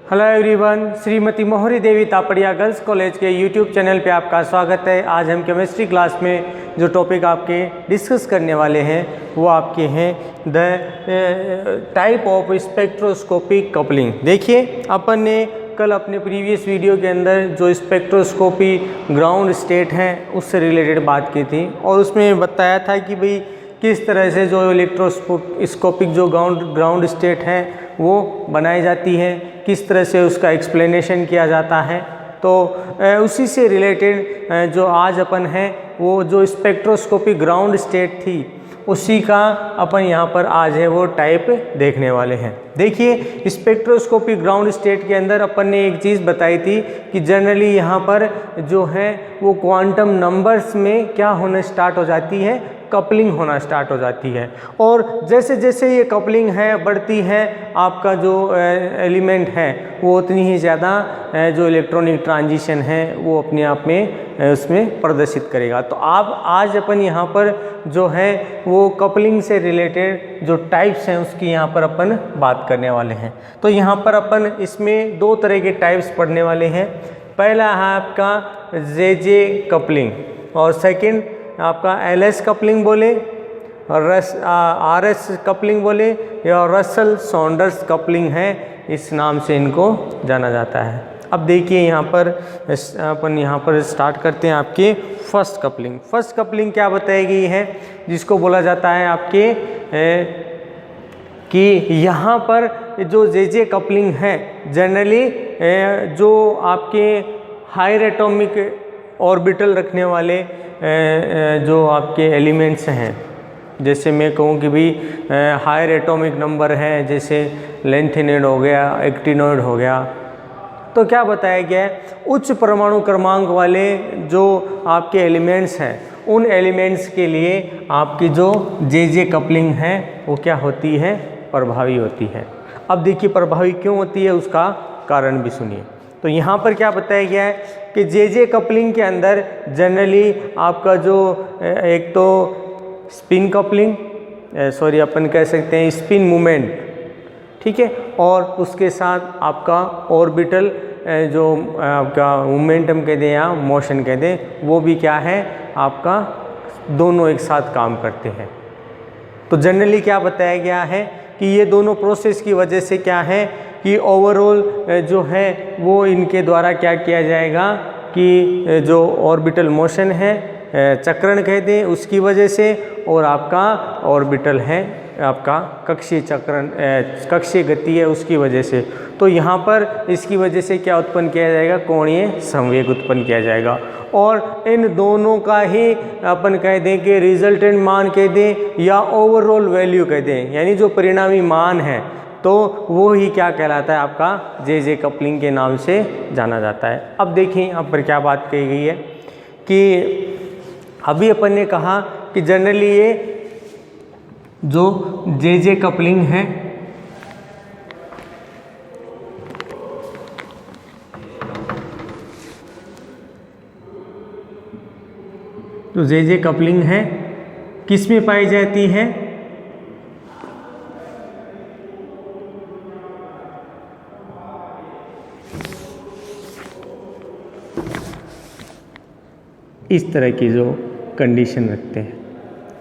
Hello everyone, Shrimati मोहरी देवी Tapadia girls college के YouTube channel पे आपका स्वागत है। आज हम केमिस्ट्री क्लास में जो टॉपिक आपके डिस्कस करने वाले हैं वो आपके हैं the type of spectroscopic coupling. देखिए, अपन ने कल अपने प्रीवियस वीडियो के अंदर जो स्पेक्ट्रोस्कोपी ग्राउंड स्टेट हैं उससे रिलेटेड बात की थी और उसमें बताया था कि भाई किस तरह से जो इलेक्ट्रोस्कोपिक जो ग्राउंड स्टेट है वो बनाई जाती है, किस तरह से उसका एक्सप्लेनेशन किया जाता है। तो उसी से रिलेटेड जो आज अपन है वो जो स्पेक्ट्रोस्कोपिक ग्राउंड स्टेट थी उसी का अपन यहाँ पर आज है वो टाइप देखने वाले हैं। देखिए, स्पेक्ट्रोस्कोपिक ग्राउंड स्टेट के अंदर अपन ने एक चीज़ बताई थी कि जनरली यहाँ पर जो है वो क्वांटम नंबर्स में क्या होने स्टार्ट हो जाती है, कपलिंग होना स्टार्ट हो जाती है। और जैसे जैसे ये कपलिंग है बढ़ती है, आपका जो एलिमेंट है वो उतनी ही ज़्यादा जो इलेक्ट्रॉनिक ट्रांजिशन है वो अपने आप में उसमें प्रदर्शित करेगा। तो आप आज अपन यहाँ पर जो है वो कपलिंग से रिलेटेड जो टाइप्स हैं उसकी यहाँ पर अपन बात करने वाले हैं। तो यहाँ पर अपन इसमें दो तरह के टाइप्स पढ़ने वाले हैं। पहला है आपका जे कपलिंग और सेकंड आपका एलएस कपलिंग बोले और आरएस कपलिंग बोले या रसल सॉन्डर्स कपलिंग है, इस नाम से इनको जाना जाता है। अब देखिए यहाँ पर अपन यहाँ पर स्टार्ट करते हैं आपके फर्स्ट कपलिंग। फर्स्ट कपलिंग क्या बताई गई है, जिसको बोला जाता है आपके कि यहाँ पर जो जे कपलिंग है जनरली जो आपके हायर एटॉमिक ऑर्बिटल रखने वाले जो आपके एलिमेंट्स हैं, जैसे मैं कहूँ कि भाई हायर एटॉमिक नंबर है, जैसे लेंथेनॉइड हो गया, एक्टिनॉइड हो गया, तो क्या बताया गया है उच्च परमाणु क्रमांक वाले जो आपके एलिमेंट्स हैं उन एलिमेंट्स के लिए आपकी जो जे कपलिंग है वो क्या होती है, प्रभावी होती है। अब देखिए प्रभावी क्यों होती है उसका कारण भी सुनिए। तो यहाँ पर क्या बताया गया है कि जे कपलिंग के अंदर जनरली आपका जो एक तो स्पिन कपलिंग अपन कह सकते हैं स्पिन मूवमेंट, ठीक है, और उसके साथ आपका ऑर्बिटल जो आपका मोमेंटम कह दें या मोशन कह दें, वो भी क्या है आपका दोनों एक साथ काम करते हैं। तो जनरली क्या बताया गया है कि ये दोनों प्रोसेस की वजह से क्या है कि ओवरऑल जो है वो इनके द्वारा क्या किया जाएगा कि जो ऑर्बिटल मोशन है चक्रण कह दें उसकी वजह से, और आपका ऑर्बिटल है आपका कक्षीय चक्रण कक्षीय गति है उसकी वजह से। तो यहाँ पर इसकी वजह से क्या उत्पन्न किया जाएगा, कोणीय संवेग उत्पन्न किया जाएगा। और इन दोनों का ही अपन कह दें कि रिजल्टेंट मान कह दें या ओवरऑल वैल्यू कह दें, यानी जो परिणामी मान है तो वो ही क्या कहलाता है आपका जे कपलिंग के नाम से जाना जाता है। अब देखिए यहाँ पर क्या बात कही गई है कि अभी अपन ने कहा कि जनरली ये जो जे कपलिंग है तो जे कपलिंग है किस में पाई जाती है, इस तरह की जो कंडीशन रखते हैं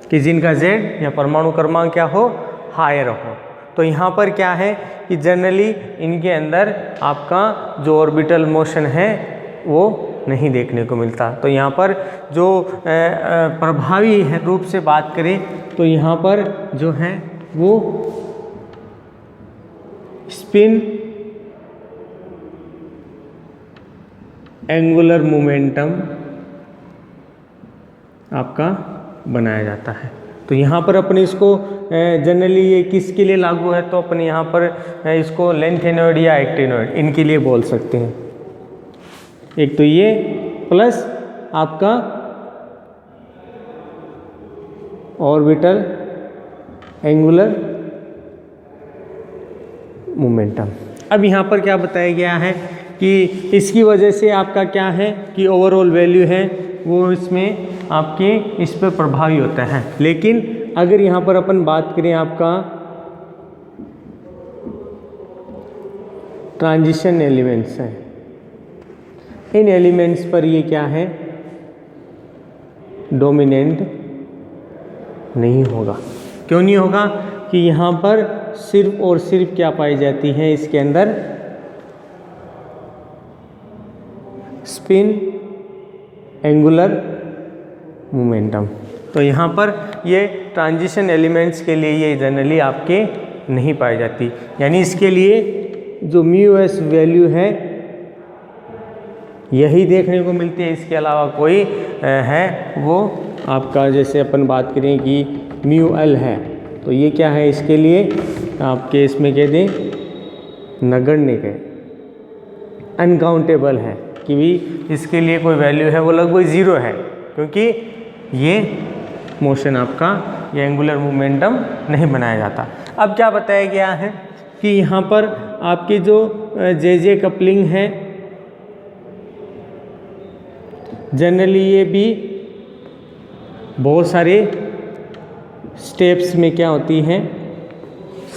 कि जिनका जेड या परमाणु क्रमांक क्या हो, हायर हो। तो यहाँ पर क्या है कि जनरली इनके अंदर आपका जो ऑर्बिटल मोशन है वो नहीं देखने को मिलता। तो यहाँ पर जो प्रभावी है रूप से बात करें तो यहाँ पर जो है वो स्पिन एंगुलर मोमेंटम आपका बनाया जाता है। तो यहाँ पर अपने इसको जनरली ये किसके लिए लागू है, तो अपने यहाँ पर इसको लेंथेनॉइड या एक्टिनॉइड इनके लिए बोल सकते हैं। एक तो ये प्लस आपका ऑर्बिटल एंगुलर मोमेंटम। अब यहाँ पर क्या बताया गया है कि इसकी वजह से आपका क्या है कि ओवरऑल वैल्यू है वो इसमें आपके इस पर प्रभावी होता है। लेकिन अगर यहाँ पर अपन बात करें आपका ट्रांजिशन एलिमेंट्स हैं, इन एलिमेंट्स पर ये क्या है, डोमिनेंट नहीं होगा। क्यों नहीं होगा? कि यहाँ पर सिर्फ और सिर्फ क्या पाई जाती है, इसके अंदर स्पिन, एंगुलर मोमेंटम। तो यहाँ पर ये ट्रांजिशन एलिमेंट्स के लिए ये जनरली आपके नहीं पाई जाती, यानी इसके लिए जो म्यू एस वैल्यू है यही देखने को मिलती है, इसके अलावा कोई है वो आपका, जैसे अपन बात करें कि म्यू एल है, तो ये क्या है, इसके लिए आपके इसमें कह दें नगण्य है, अनकाउंटेबल है, कि भी इसके लिए कोई वैल्यू है वो लगभग ज़ीरो है, क्योंकि ये मोशन आपका ये एंगुलर मोमेंटम नहीं बनाया जाता। अब क्या बताया गया है कि यहाँ पर आपकी जो जे कपलिंग है जनरली ये भी बहुत सारे स्टेप्स में क्या होती हैं,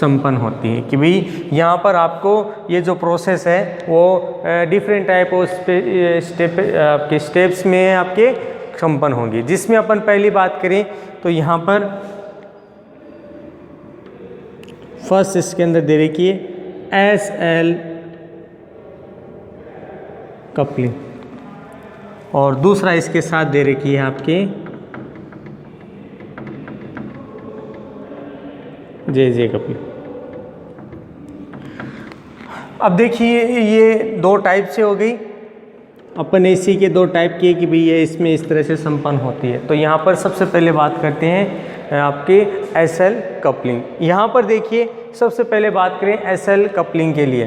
संपन्न होती है, कि भाई यहाँ पर आपको ये जो प्रोसेस है वो डिफरेंट टाइप ऑफ स्टेप आपके स्टेप्स में आपके संपन्न होंगी। जिसमें अपन पहली बात करें तो यहाँ पर फर्स्ट इसके अंदर दे रखी है SL कपलिंग, और दूसरा इसके साथ दे रखी है आपके जे कपलिंग। अब देखिए ये दो टाइप से हो गई, अपन एसी के दो टाइप किए कि भाई ये इसमें इस तरह से संपन्न होती है। तो यहाँ पर सबसे पहले बात करते हैं आपके SL कपलिंग। यहाँ पर देखिए सबसे पहले बात करें SL कपलिंग के लिए,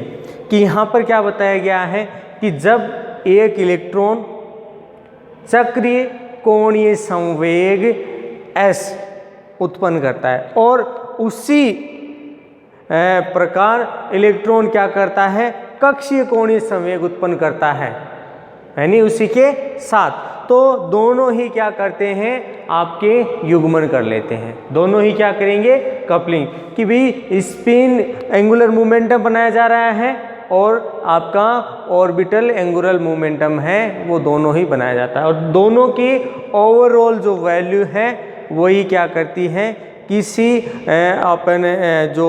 कि यहाँ पर क्या बताया गया है कि जब एक इलेक्ट्रॉन चक्रीय कोणीय संवेग S उत्पन्न करता है और उसी प्रकार इलेक्ट्रॉन क्या करता है, कक्षीय कोणीय संवेग उत्पन्न करता है, यानी उसी के साथ, तो दोनों ही क्या करते हैं, आपके युग्मन कर लेते हैं। दोनों ही क्या करेंगे, कपलिंग, कि भाई स्पिन एंगुलर मोमेंटम बनाया जा रहा है और आपका ऑर्बिटल एंगुलर मोमेंटम है वो दोनों ही बनाया जाता है, और दोनों की ओवरऑल जो वैल्यू है वही क्या करती है, किसी अपन जो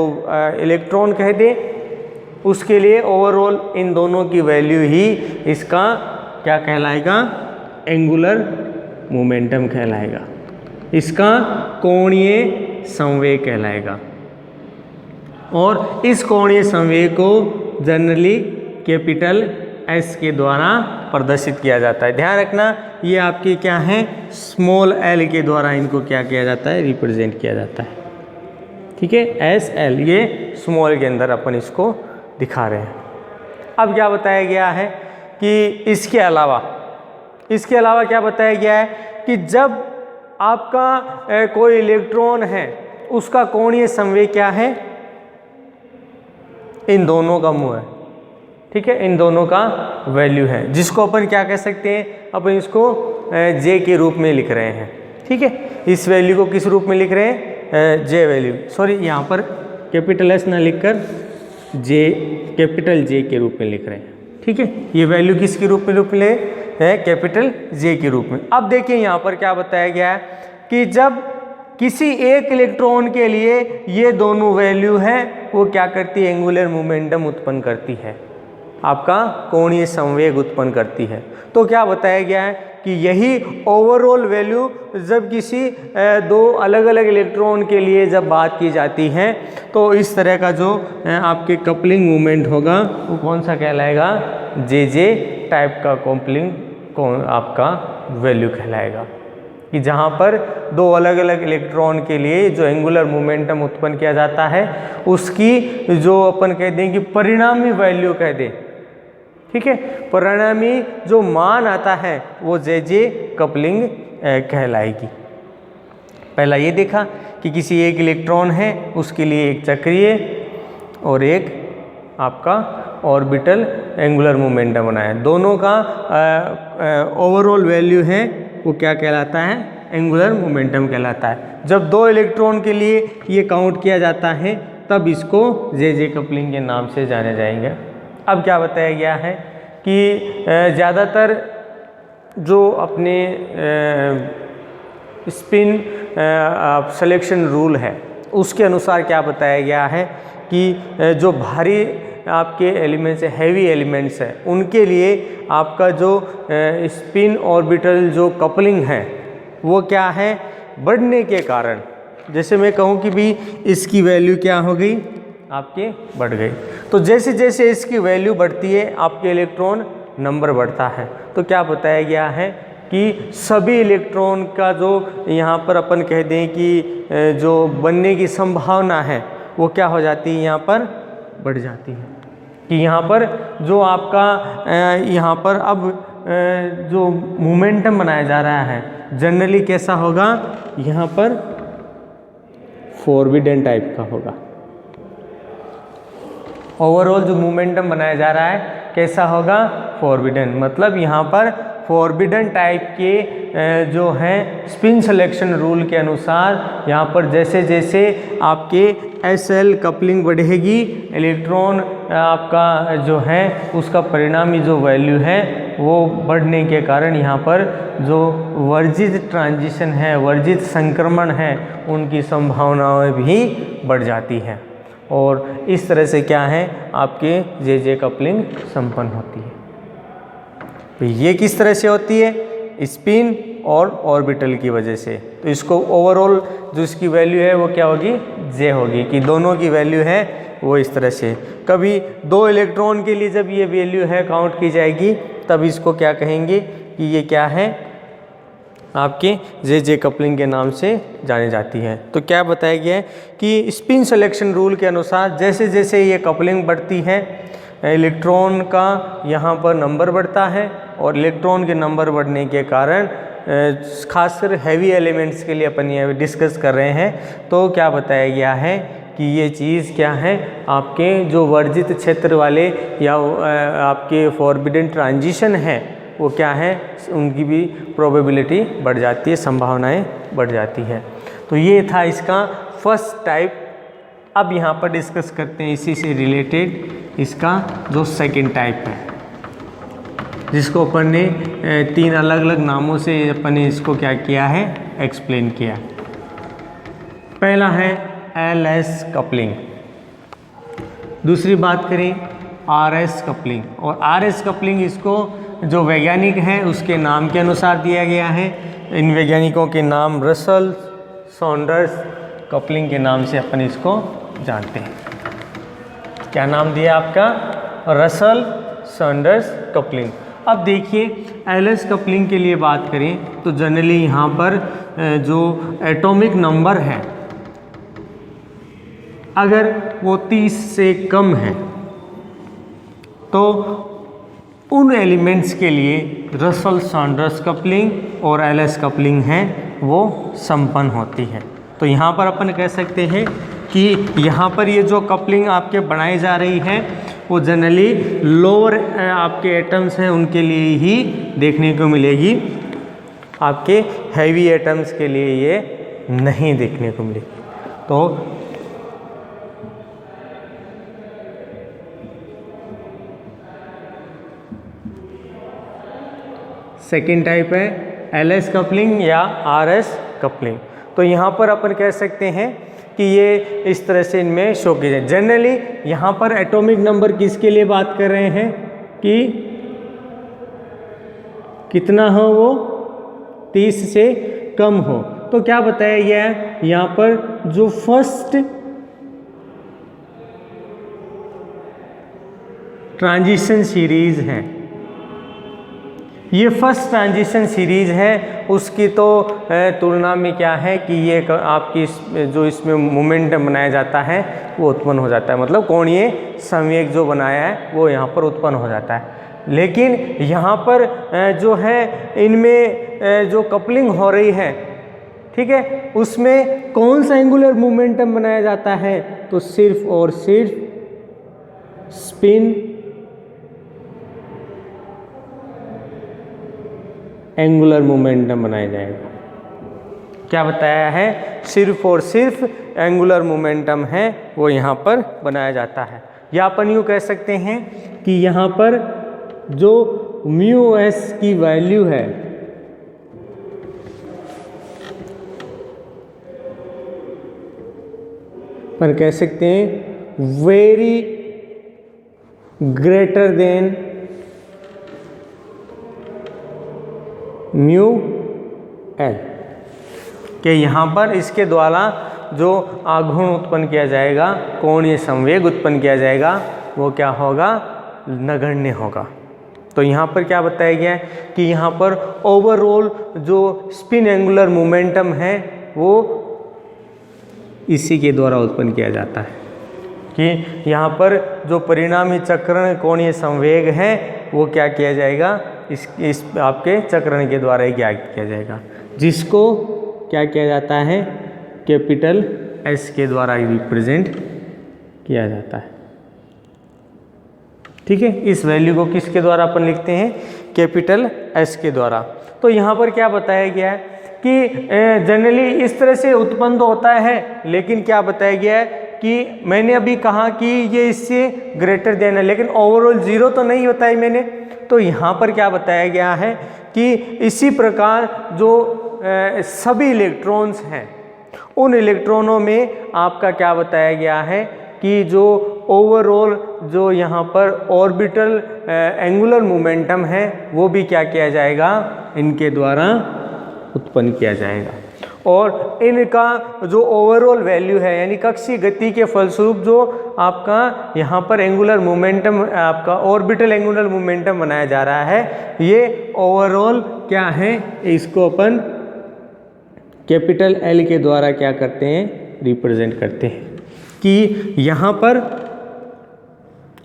इलेक्ट्रॉन कह दें उसके लिए ओवरऑल इन दोनों की वैल्यू ही इसका क्या कहलाएगा, एंगुलर मोमेंटम कहलाएगा, इसका कोणीय संवेग कहलाएगा। और इस कोणीय संवेग को जनरली कैपिटल S के द्वारा प्रदर्शित किया जाता है। ध्यान रखना ये आपके क्या है, स्मॉल l के द्वारा इनको क्या किया जाता है, रिप्रेजेंट किया जाता है। ठीक है, SL ये स्मॉल के अंदर अपन इसको दिखा रहे हैं। अब क्या बताया गया है कि इसके अलावा क्या बताया गया है कि जब आपका कोई इलेक्ट्रॉन है उसका कोणीय संवेग क्या है, इन दोनों का मुँह है। ठीक है, इन दोनों का वैल्यू है, जिसको अपन क्या कह सकते हैं, अपन इसको J के रूप में लिख रहे हैं। ठीक है, इस वैल्यू को किस रूप में लिख रहे हैं, J वैल्यू, सॉरी यहाँ पर कैपिटल S ना लिखकर कैपिटल J के रूप में लिख रहे हैं। ठीक है, ये वैल्यू किसके रूप में ले है, कैपिटल J के रूप में। अब देखिए यहाँ पर क्या बताया गया है कि जब किसी एक इलेक्ट्रॉन के लिए ये दोनों वैल्यू है वो क्या करती है, एंगुलर मोमेंटम उत्पन्न करती है, आपका कोणीय संवेग उत्पन्न करती है। तो क्या बताया गया है कि यही ओवरऑल वैल्यू जब किसी दो अलग अलग इलेक्ट्रॉन के लिए जब बात की जाती है तो इस तरह का जो आपके कपलिंग मूवमेंट होगा वो कौन सा कहलाएगा, जे टाइप का कपलिंग कौन आपका वैल्यू कहलाएगा, कि जहाँ पर दो अलग अलग इलेक्ट्रॉन के लिए जो एंगुलर मोमेंटम उत्पन्न किया जाता है उसकी जो अपन कह दें कि परिणामी वैल्यू कह दें। ठीक है, परिणामी जो मान आता है वो जे कपलिंग कहलाएगी। पहला ये देखा कि किसी एक इलेक्ट्रॉन है उसके लिए एक चक्रीय और एक आपका ऑर्बिटल एंगुलर मोमेंटम बनाया, दोनों का ओवरऑल वैल्यू है वो क्या कहलाता है, एंगुलर मोमेंटम कहलाता है। जब दो इलेक्ट्रॉन के लिए ये काउंट किया जाता है तब इसको जे कपलिंग के नाम से जाने जाएंगे। अब क्या बताया गया है कि ज़्यादातर जो अपने स्पिन सिलेक्शन रूल है उसके अनुसार क्या बताया गया है कि जो भारी आपके एलिमेंट्स है, हैवी एलिमेंट्स है, उनके लिए आपका जो स्पिन ऑर्बिटल जो कपलिंग है वो क्या है, बढ़ने के कारण, जैसे मैं कहूँ कि भी इसकी वैल्यू क्या हो गई, आपके बढ़ गई। तो जैसे जैसे इसकी वैल्यू बढ़ती है आपके इलेक्ट्रॉन नंबर बढ़ता है। तो क्या बताया गया है कि सभी इलेक्ट्रॉन का जो यहाँ पर अपन कह दें कि जो बनने की संभावना है वो क्या हो जाती है, यहाँ पर बढ़ जाती है। कि यहाँ पर जो आपका यहाँ पर अब जो मोमेंटम बनाया जा रहा है जनरली कैसा होगा, यहाँ पर फॉरबिडन टाइप का होगा। ओवरऑल जो मोमेंटम बनाया जा रहा है कैसा होगा, फॉरबिडन, मतलब यहाँ पर फॉरबिडन टाइप के जो हैं स्पिन सिलेक्शन रूल के अनुसार यहाँ पर जैसे जैसे आपके SL कपलिंग बढ़ेगी, इलेक्ट्रॉन आपका जो है उसका परिणामी जो वैल्यू है वो बढ़ने के कारण यहाँ पर जो वर्जित ट्रांजिशन है, वर्जित संक्रमण है, उनकी संभावनाएं भी बढ़ जाती हैं। और इस तरह से क्या है, आपके जे कपलिंग संपन्न होती है। तो ये किस तरह से होती है, स्पिन और ऑर्बिटल की वजह से। तो इसको ओवरऑल जो इसकी वैल्यू है वो क्या होगी, जे होगी, कि दोनों की वैल्यू है वो इस तरह से। कभी दो इलेक्ट्रॉन के लिए जब ये वैल्यू है काउंट की जाएगी तब इसको क्या कहेंगे कि ये क्या है, आपके जे कपलिंग के नाम से जानी जाती है। तो क्या बताया गया है कि स्पिन सिलेक्शन रूल के अनुसार जैसे जैसे ये कपलिंग बढ़ती है इलेक्ट्रॉन का यहाँ पर नंबर बढ़ता है, और इलेक्ट्रॉन के नंबर बढ़ने के कारण खासकर हैवी एलिमेंट्स के लिए अपन ये डिस्कस कर रहे हैं। तो क्या बताया गया है कि ये चीज़ क्या है, आपके जो वर्जित क्षेत्र वाले या आपके फॉरबिडन ट्रांजिशन है वो क्या है, उनकी भी प्रोबेबिलिटी बढ़ जाती है, संभावनाएं बढ़ जाती है। तो ये था इसका फर्स्ट टाइप। अब यहाँ पर डिस्कस करते हैं इसी से रिलेटेड इसका जो सेकंड टाइप है, जिसको अपन ने 3 अलग अलग नामों से अपन ने इसको क्या किया है, एक्सप्लेन किया। पहला है LS कपलिंग, दूसरी बात करें RS कपलिंग। और RS कपलिंग इसको जो वैज्ञानिक हैं उसके नाम के अनुसार दिया गया है। इन वैज्ञानिकों के नाम रसल सॉन्डर्स कपलिंग के नाम से अपन इसको जानते हैं। क्या नाम दिया आपका, रसल सॉन्डर्स कपलिंग। अब देखिए LS कपलिंग के लिए बात करें तो जनरली यहाँ पर जो एटॉमिक नंबर है अगर वो 30 से कम है तो उन एलिमेंट्स के लिए रसल सॉन्डर्स कपलिंग और LS कपलिंग है वो संपन्न होती है। तो यहाँ पर अपन कह सकते हैं कि यहाँ पर ये जो कपलिंग आपके बनाई जा रही है वो जनरली लोअर आपके एटम्स हैं उनके लिए ही देखने को मिलेगी, आपके हैवी एटम्स के लिए ये नहीं देखने को मिलेगी। तो सेकेंड टाइप है LS कपलिंग या RS कपलिंग। तो यहाँ पर अपन कह सकते हैं कि ये इस तरह से इनमें शो की जाए। जनरली यहाँ पर एटॉमिक नंबर किसके लिए बात कर रहे हैं कि कितना हो, वो 30 से कम हो। तो क्या बताया गया है यहाँ पर, जो फर्स्ट ट्रांजिशन सीरीज है, ये फर्स्ट ट्रांजिशन सीरीज है, उसकी तो तुलना में क्या है कि ये आपकी जो इसमें मोमेंटम बनाया जाता है वो उत्पन्न हो जाता है, मतलब कोणीय संवेग जो बनाया है वो यहाँ पर उत्पन्न हो जाता है। लेकिन यहाँ पर जो है इनमें जो कपलिंग हो रही है, ठीक है, उसमें कौन सा एंगुलर मोमेंटम बनाया जाता है, तो सिर्फ और सिर्फ स्पिन एंगुलर मोमेंटम बनाया जाएगा। क्या बताया है, सिर्फ और सिर्फ एंगुलर मोमेंटम है वो यहाँ पर बनाया जाता है। या अपन यूँ कह सकते हैं कि यहाँ पर जो म्यू एस की वैल्यू है पर कह सकते हैं very greater than mu L, कि यहाँ पर इसके द्वारा जो आघूर्ण उत्पन्न किया जाएगा, कोणीय संवेग उत्पन्न किया जाएगा, वो क्या होगा, नगण्य होगा। तो यहाँ पर क्या बताया गया है कि यहाँ पर ओवरऑल जो स्पिन एंगुलर मोमेंटम है वो इसी के द्वारा उत्पन्न किया जाता है, कि यहाँ पर जो परिणामी चक्रण कोणीय संवेग है वो क्या किया जाएगा, इस आपके चक्रण के द्वारा ही क्या किया जाएगा, जिसको क्या किया जाता है, कैपिटल एस के द्वारा रिप्रेजेंट किया जाता है। ठीक है, इस वैल्यू को किसके द्वारा अपन लिखते हैं, कैपिटल एस के द्वारा। तो यहाँ पर क्या बताया गया है कि जनरली इस तरह से उत्पन्न तो होता है, लेकिन क्या बताया गया है कि मैंने अभी कहा कि ये इससे ग्रेटर देन है, लेकिन ओवरऑल जीरो तो नहीं बताई मैंने। तो यहाँ पर क्या बताया गया है कि इसी प्रकार जो सभी इलेक्ट्रॉन्स हैं उन इलेक्ट्रॉनों में आपका क्या बताया गया है कि जो ओवरऑल जो यहाँ पर ऑर्बिटल एंगुलर मोमेंटम है वो भी क्या किया जाएगा, इनके द्वारा उत्पन्न किया जाएगा। और इनका जो ओवरऑल वैल्यू है, यानी कक्षीय गति के फलस्वरूप जो आपका यहाँ पर एंगुलर मोमेंटम, आपका ऑर्बिटल एंगुलर मोमेंटम बनाया जा रहा है, ये ओवरऑल क्या है, इसको अपन कैपिटल एल के द्वारा क्या करते हैं, रिप्रेजेंट करते हैं। कि यहाँ पर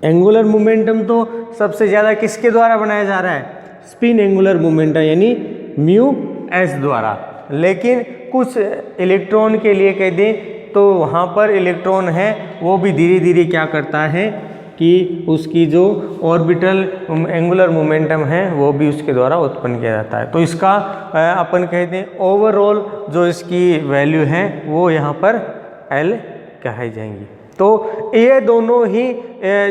एंगुलर मोमेंटम तो सबसे ज़्यादा किसके द्वारा बनाया जा रहा है, स्पिन एंगुलर मोमेंटम यानी म्यू एस द्वारा। लेकिन कुछ इलेक्ट्रॉन के लिए कह दें तो वहाँ पर इलेक्ट्रॉन है वो भी धीरे धीरे क्या करता है कि उसकी जो ऑर्बिटल एंगुलर मोमेंटम है वो भी उसके द्वारा उत्पन्न किया जाता है। तो इसका अपन कहते हैं ओवरऑल जो इसकी वैल्यू है वो यहाँ पर एल कही जाएंगी। तो ये दोनों ही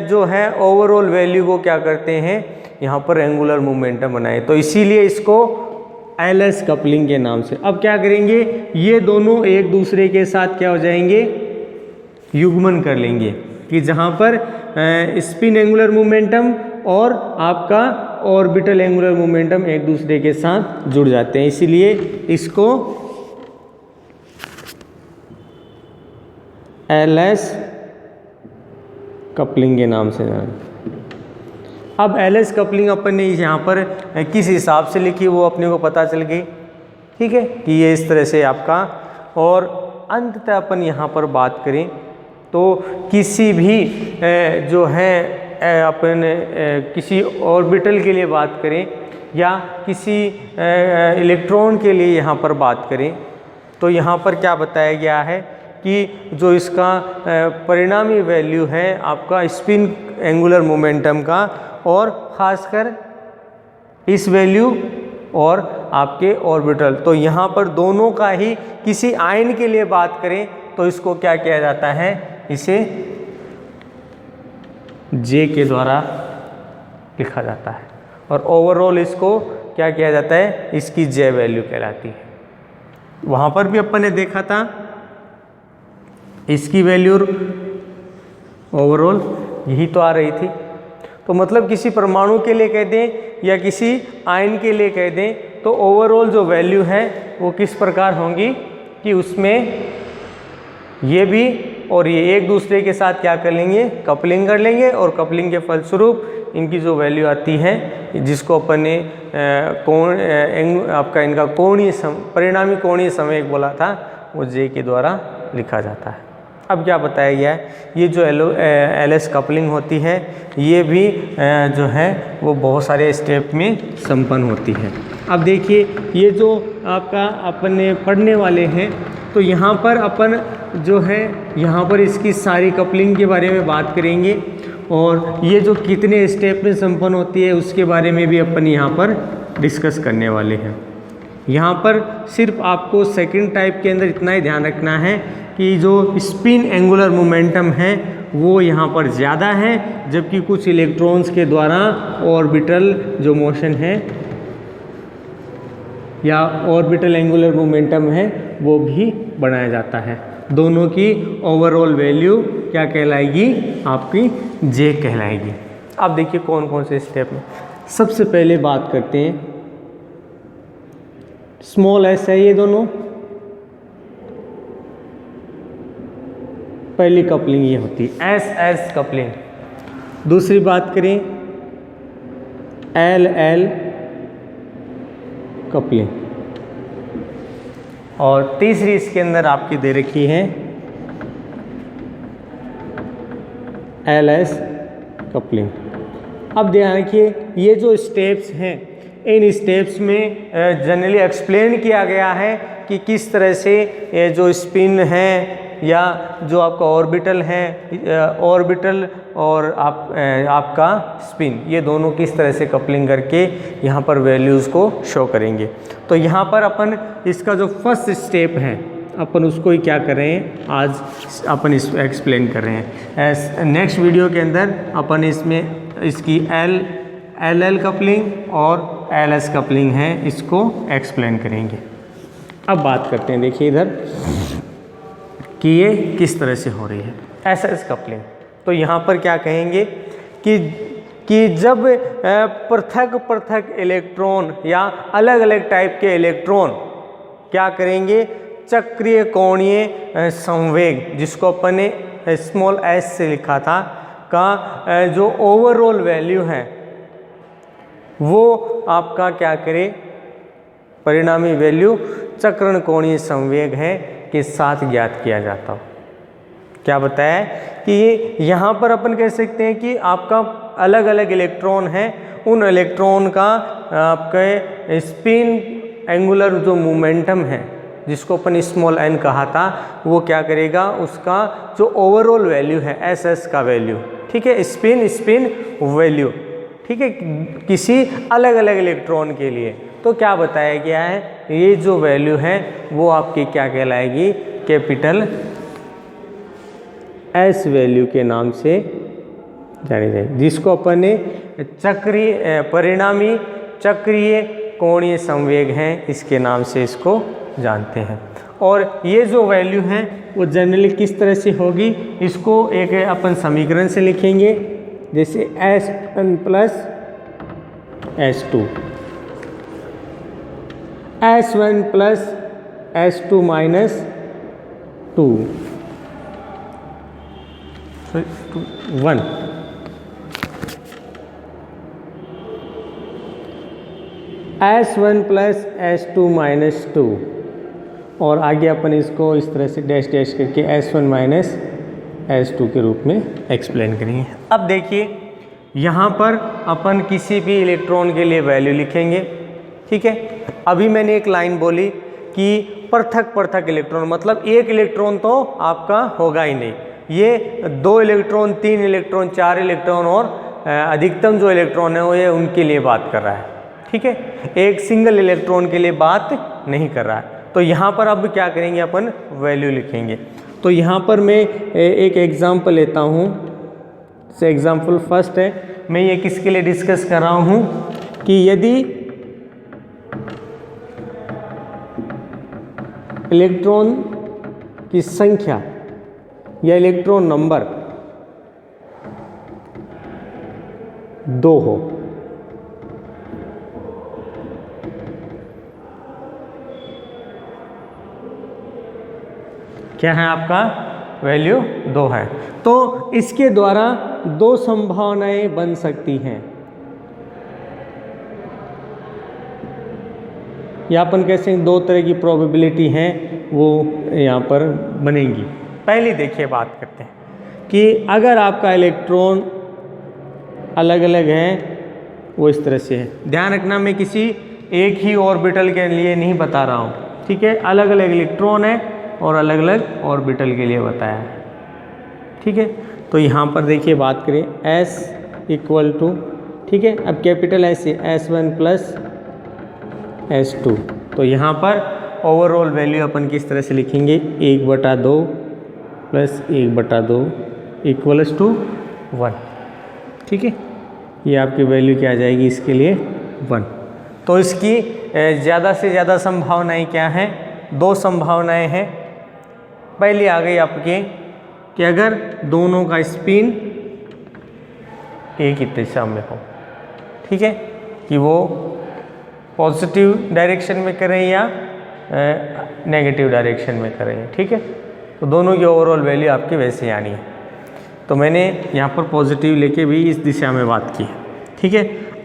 जो है ओवरऑल वैल्यू को क्या करते हैं, यहाँ पर एंगुलर मोमेंटम बनाए, तो इसीलिए इसको एलएस कपलिंग के नाम से। अब क्या करेंगे, ये दोनों एक दूसरे के साथ क्या हो जाएंगे, युग्मन कर लेंगे, कि जहाँ पर स्पिन एंगुलर मोमेंटम और आपका ऑर्बिटल एंगुलर मोमेंटम एक दूसरे के साथ जुड़ जाते हैं, इसीलिए इसको एलएस कपलिंग के नाम से जाना। अब एलएस कपलिंग अपन ने यहाँ पर किस हिसाब से लिखी वो अपने को पता चल गई। ठीक है, कि ये इस तरह से आपका, और अंततः अपन यहाँ पर बात करें तो किसी भी जो है अपन किसी ऑर्बिटल के लिए बात करें या किसी इलेक्ट्रॉन के लिए यहाँ पर बात करें तो यहाँ पर क्या बताया गया है कि जो इसका परिणामी वैल्यू है आपका स्पिन एंगुलर मोमेंटम का, और ख़ासकर इस वैल्यू और आपके ऑर्बिटल, तो यहाँ पर दोनों का ही किसी आयन के लिए बात करें तो इसको क्या किया जाता है, इसे जे के द्वारा लिखा जाता है, और ओवरऑल इसको क्या किया जाता है, इसकी जे वैल्यू कहलाती है। वहाँ पर भी अपन ने देखा था इसकी वैल्यू ओवरऑल यही तो आ रही थी। तो मतलब किसी परमाणु के लिए कह दें या किसी आयन के लिए कह दें तो ओवरऑल जो वैल्यू है वो किस प्रकार होंगी कि उसमें ये भी और ये एक दूसरे के साथ क्या कर लेंगे, कपलिंग कर लेंगे, और कपलिंग के फलस्वरूप इनकी जो वैल्यू आती है जिसको अपन ने आपका इनका कोणीय परिणामी कोणीय संवेग बोला था वो जे के द्वारा लिखा जाता है। अब क्या बताया गया है, ये जो एलएस कपलिंग होती है ये भी जो है वो बहुत सारे स्टेप में संपन्न होती है। अब देखिए ये जो आपका अपन ने पढ़ने वाले हैं तो यहाँ पर अपन जो है यहाँ पर इसकी सारी कपलिंग के बारे में बात करेंगे, और ये जो कितने स्टेप में संपन्न होती है उसके बारे में भी अपन यहाँ पर डिस्कस करने वाले हैं। यहाँ पर सिर्फ आपको सेकंड टाइप के अंदर इतना ही ध्यान रखना है कि जो स्पिन एंगुलर मोमेंटम है वो यहाँ पर ज़्यादा है, जबकि कुछ इलेक्ट्रॉन्स के द्वारा ऑर्बिटल जो मोशन है या ऑर्बिटल एंगुलर मोमेंटम है वो भी बनाया जाता है। दोनों की ओवरऑल वैल्यू क्या कहलाएगी? आपकी जे कहलाएगी। अब देखिए कौन कौन से स्टेप में। सबसे पहले बात करते हैं स्मॉल एस है ये दोनों, पहली कपलिंग ये होती है एस एस कपलिंग। दूसरी बात करें एल एल कपलिंग, और तीसरी इसके अंदर आपकी दे रखी है एल एस कपलिंग। अब ध्यान रखिए ये जो स्टेप्स हैं, इन स्टेप्स में जनरली एक्सप्लेन किया गया है कि किस तरह से ये जो स्पिन है या जो आपका ऑर्बिटल है, ऑर्बिटल और आपका स्पिन, ये दोनों किस तरह से कपलिंग करके यहाँ पर वैल्यूज़ को शो करेंगे। तो यहाँ पर अपन इसका जो फर्स्ट स्टेप है अपन उसको ही क्या कर रहे हैं, आज अपन इसको एक्सप्लेन कर रहे हैं। नेक्स्ट वीडियो के अंदर अपन इसमें इसकी एल कपलिंग और एल एस कपलिंग है इसको एक्सप्लेन करेंगे। अब बात करते हैं, देखिए इधर कि ये किस तरह से हो रही है एस एस कपलिंग। तो यहाँ पर क्या कहेंगे कि जब पृथक पृथक इलेक्ट्रॉन या अलग अलग टाइप के इलेक्ट्रॉन क्या करेंगे, चक्रीय कोणीय संवेग, जिसको अपन ने स्मॉल एस से लिखा था, का जो ओवरऑल वैल्यू है वो आपका क्या करे, परिणामी वैल्यू चक्रण कोणीय संवेग है के साथ ज्ञात किया जाता हो। क्या बताया कि ये यहाँ पर अपन कह सकते हैं कि आपका अलग अलग इलेक्ट्रॉन है, उन इलेक्ट्रॉन का आपके स्पिन एंगुलर जो मोमेंटम है जिसको अपन स्मॉल एन कहा था, वो क्या करेगा, उसका जो ओवरऑल वैल्यू है एस एस का वैल्यू, ठीक है, स्पिन वैल्यू, ठीक है, किसी अलग अलग इलेक्ट्रॉन के लिए। तो क्या बताया गया है, ये जो वैल्यू है वो आपकी क्या कहलाएगी, कैपिटल एस वैल्यू के नाम से जानी जाएगी, जिसको अपन ने चक्रीय परिणामी चक्रीय कोणीय संवेग है इसके नाम से इसको जानते हैं। और ये जो वैल्यू है वो जनरली किस तरह से होगी, इसको एक अपन समीकरण से लिखेंगे, जैसे S1 plus S2, S1 plus S2 minus 2, 1, S1 plus S2 minus 2, और आगे अपन इसको इस तरह से डैश डैश करके S1 माइनस S2 के रूप में एक्सप्लेन करेंगे। अब देखिए यहाँ पर अपन किसी भी इलेक्ट्रॉन के लिए वैल्यू लिखेंगे, ठीक है। अभी मैंने एक लाइन बोली कि पृथक पृथक इलेक्ट्रॉन, मतलब एक इलेक्ट्रॉन तो आपका होगा ही नहीं, ये 2 इलेक्ट्रॉन, 3 इलेक्ट्रॉन, 4 इलेक्ट्रॉन और अधिकतम जो इलेक्ट्रॉन है वो ये उनके लिए बात कर रहा है, ठीक है, एक सिंगल इलेक्ट्रॉन के लिए बात नहीं कर रहा है। तो यहाँ पर अब क्या करेंगे, अपन वैल्यू लिखेंगे। तो यहाँ पर मैं एक एग्जाम्पल लेता हूँ, से एग्जाम्पल फर्स्ट है, मैं ये किसके लिए डिस्कस कर रहा हूँ कि यदि इलेक्ट्रॉन की संख्या या इलेक्ट्रॉन नंबर 2 हो, क्या है आपका वैल्यू 2 है, तो इसके द्वारा 2 संभावनाएं बन सकती हैं, या अपन कैसे 2 तरह की प्रोबेबिलिटी हैं वो यहाँ पर बनेंगी। पहली देखिए बात करते हैं कि अगर आपका इलेक्ट्रॉन अलग अलग है, वो इस तरह से है, ध्यान रखना मैं किसी एक ही ऑर्बिटल के लिए नहीं बता रहा हूँ, ठीक है, अलग अलग इलेक्ट्रॉन है और अलग अलग ऑर्बिटल के लिए बताया है, ठीक है। तो यहाँ पर देखिए बात करें S इक्वल टू, ठीक है, अब कैपिटल S से S1 प्लस S2, तो यहाँ पर ओवरऑल वैल्यू अपन किस तरह से लिखेंगे, 1/2 प्लस 1/2 इक्वल्स टू 1। ठीक है, ये आपकी वैल्यू क्या आ जाएगी इसके लिए 1। तो इसकी ज़्यादा से ज़्यादा संभावनाएं क्या हैं? 2 संभावनाएं हैं। पहली आ गई आपके कि अगर दोनों का स्पिन एक ही दिशा में हो, ठीक है, कि वो पॉजिटिव डायरेक्शन में करें या नेगेटिव डायरेक्शन में करें। ठीक है, तो दोनों की ओवरऑल वैल्यू आपकी वैसे आनी है। तो मैंने यहाँ पर पॉजिटिव लेके भी इस दिशा में बात की है। ठीक है,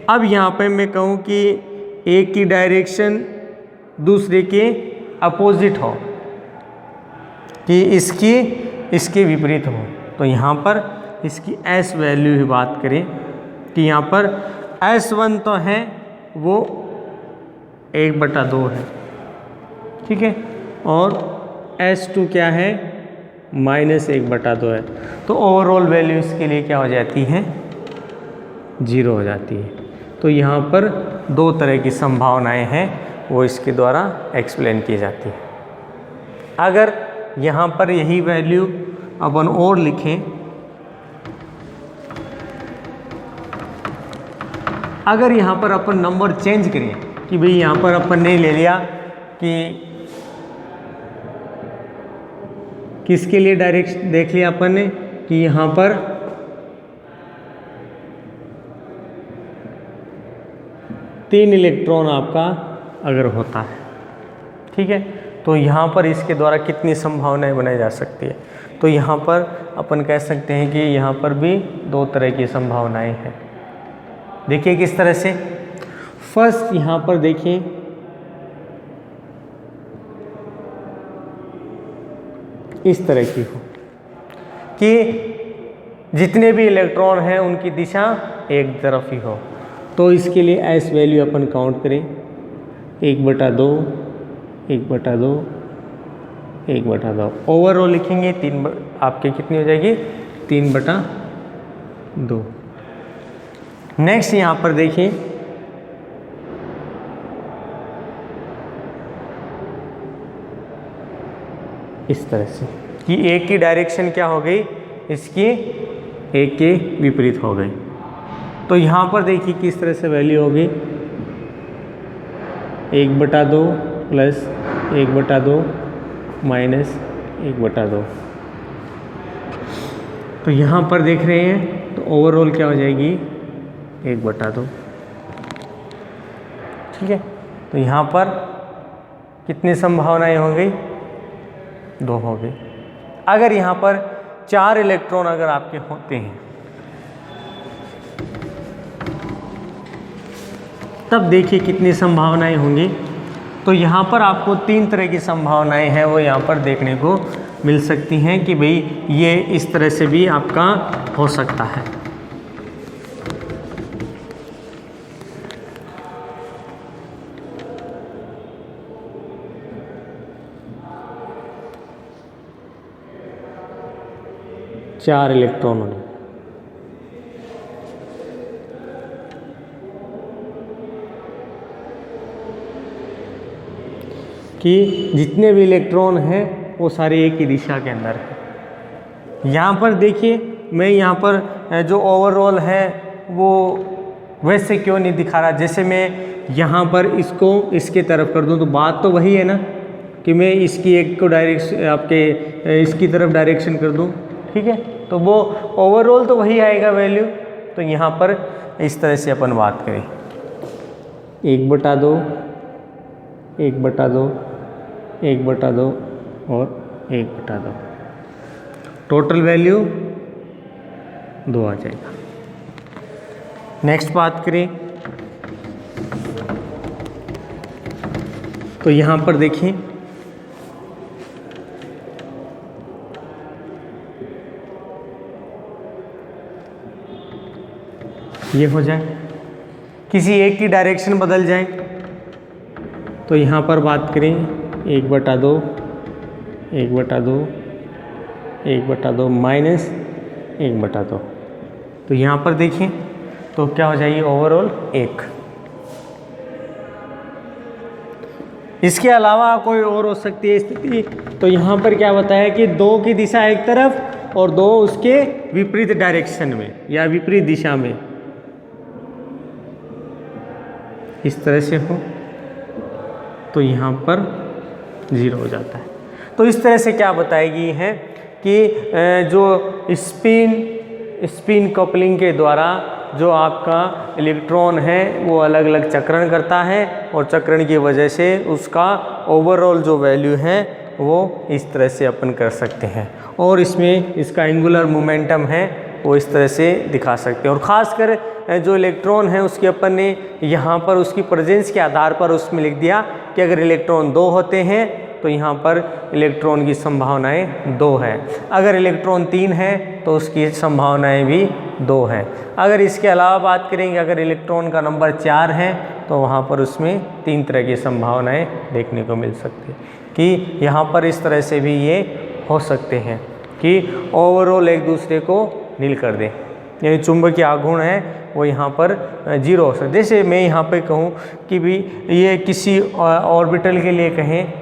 अब यहाँ पे मैं कहूँ कि एक की डायरेक्शन दूसरे के अपोजिट हो, कि इसके विपरीत हो, तो यहाँ पर इसकी S वैल्यू ही बात करें कि यहाँ पर S1 तो है वो 1/2 है। ठीक है, और S2 क्या है? -1/2 है। तो ओवरऑल वैल्यू इसके लिए क्या हो जाती है? 0 हो जाती है। तो यहाँ पर 2 तरह की संभावनाएं हैं, वो इसके द्वारा एक्सप्लेन की जाती है। अगर यहाँ पर यही वैल्यू अपन और लिखें, अगर यहाँ पर अपन नंबर चेंज करें कि भाई यहाँ पर अपन ने ले लिया कि किसके लिए डायरेक्शन देख लिया अपन ने कि यहाँ पर तीन इलेक्ट्रॉन आपका अगर होता है, ठीक है, तो यहाँ पर इसके द्वारा कितनी संभावनाएं बनाई जा सकती है? तो यहाँ पर अपन कह सकते हैं कि यहाँ पर भी 2 तरह की संभावनाएं हैं। देखिए किस तरह से। फर्स्ट यहाँ पर देखिए इस तरह की हो कि जितने भी इलेक्ट्रॉन हैं उनकी दिशा एक तरफ ही हो, तो इसके लिए एस वैल्यू अपन काउंट करें 1/2 1/2 1/2। ओवरऑल लिखेंगे 3 आपके कितनी हो जाएगी? 3/2। नेक्स्ट यहाँ पर देखिए इस तरह से कि एक की डायरेक्शन क्या हो गई? इसकी एक के विपरीत हो गई। तो यहाँ पर देखिए किस तरह से वैल्यू होगी 1/2 प्लस 1/2 माइनस 1/2। तो यहाँ पर देख रहे हैं तो ओवरऑल क्या हो जाएगी 1/2। ठीक है, तो यहाँ पर कितनी संभावनाएं हो गई? 2 हो गई। अगर यहाँ पर 4 इलेक्ट्रॉन अगर आपके होते हैं तब देखिए कितनी संभावनाएं होंगी। तो यहाँ पर आपको 3 तरह की संभावनाएं हैं वो यहाँ पर देखने को मिल सकती हैं कि भाई ये इस तरह से भी आपका हो सकता है। चार इलेक्ट्रॉनों ने कि जितने भी इलेक्ट्रॉन हैं वो सारे एक ही दिशा के अंदर है। यहाँ पर देखिए मैं यहाँ पर जो ओवरऑल है वो वैसे क्यों नहीं दिखा रहा? जैसे मैं यहाँ पर इसको इसके तरफ कर दूँ तो बात तो वही है ना कि मैं इसकी एक को डायरेक्शन आपके इसकी तरफ डायरेक्शन कर दूँ, ठीक है, तो वो ओवरऑल तो वही आएगा वैल्यू। तो यहाँ पर इस तरह से अपन बात करें 1/2 1/2 1/2 और 1/2, टोटल वैल्यू 2 आ जाएगा। नेक्स्ट बात करें तो यहाँ पर देखिए ये हो जाए, किसी एक की डायरेक्शन बदल जाए तो यहाँ पर बात करें 1/2 1/2 1/2 माइनस 1/2। तो यहाँ पर देखिए तो क्या हो जाएगी ओवरऑल 1। इसके अलावा कोई और हो सकती है स्थिति। तो यहाँ पर क्या बताया कि 2 की दिशा एक तरफ और 2 उसके विपरीत डायरेक्शन में या विपरीत दिशा में, इस तरह से हो तो यहाँ पर 0 हो जाता है। तो इस तरह से क्या बताएगी है कि जो स्पिन कपलिंग के द्वारा जो आपका इलेक्ट्रॉन है वो अलग अलग चक्रण करता है और चक्रण की वजह से उसका ओवरऑल जो वैल्यू है वो इस तरह से अपन कर सकते हैं। और इसमें इसका एंगुलर मोमेंटम है वो इस तरह से दिखा सकते हैं। और ख़ासकर जो इलेक्ट्रॉन है उसके अपन ने यहाँ पर उसकी प्रेजेंस के आधार पर उसमें लिख दिया कि अगर इलेक्ट्रॉन 2 होते हैं तो यहाँ पर इलेक्ट्रॉन की संभावनाएं 2 है, अगर इलेक्ट्रॉन 3 है तो उसकी संभावनाएं भी 2 है। अगर इसके अलावा बात करेंगे, अगर इलेक्ट्रॉन का नंबर 4 है तो वहाँ पर उसमें 3 तरह की संभावनाएं देखने को मिल सकती है कि यहाँ पर इस तरह से भी ये हो सकते हैं कि ओवरऑल एक दूसरे को नील कर दें, यानी चुंबकीय आघूर्ण है वो यहाँ पर 0 हो सकता है। जैसे मैं यहाँ पे कहूँ कि भी ये किसी ऑर्बिटल के लिए कहें,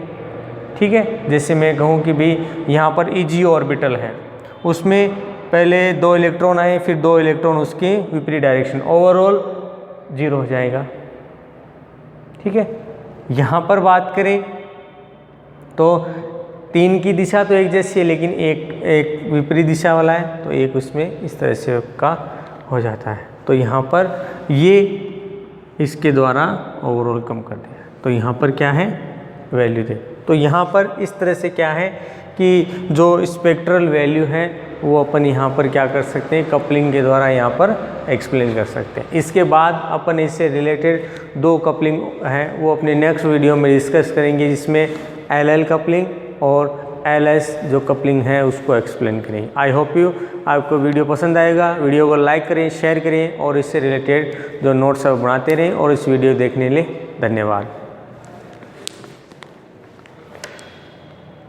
ठीक है, जैसे मैं कहूँ कि भी यहाँ पर EG ऑर्बिटल है, उसमें पहले 2 इलेक्ट्रॉन आए फिर 2 इलेक्ट्रॉन उसके विपरीत डायरेक्शन, ओवरऑल 0 हो जाएगा। ठीक है, यहाँ पर बात करें तो 3 की दिशा तो एक जैसी है लेकिन एक विपरीत दिशा वाला है, तो एक उसमें इस तरह से का हो जाता है। तो यहाँ पर ये इसके द्वारा ओवरऑल कम कर दिया, तो यहाँ पर क्या है वैल्यू दे। तो यहाँ पर इस तरह से क्या है कि जो स्पेक्ट्रल वैल्यू है वो अपन यहाँ पर क्या कर सकते हैं, कपलिंग के द्वारा यहाँ पर एक्सप्लेन कर सकते हैं। इसके बाद अपन इससे रिलेटेड 2 कपलिंग हैं वो अपने नेक्स्ट वीडियो में डिस्कस करेंगे, जिसमें LL कपलिंग और LS जो कपलिंग है उसको एक्सप्लेन करेंगे। आई होप यू आपको वीडियो पसंद आएगा। वीडियो को लाइक करें, शेयर करें और इससे रिलेटेड जो नोट्स है वो बनाते रहें। और इस वीडियो देखने के लिए धन्यवाद।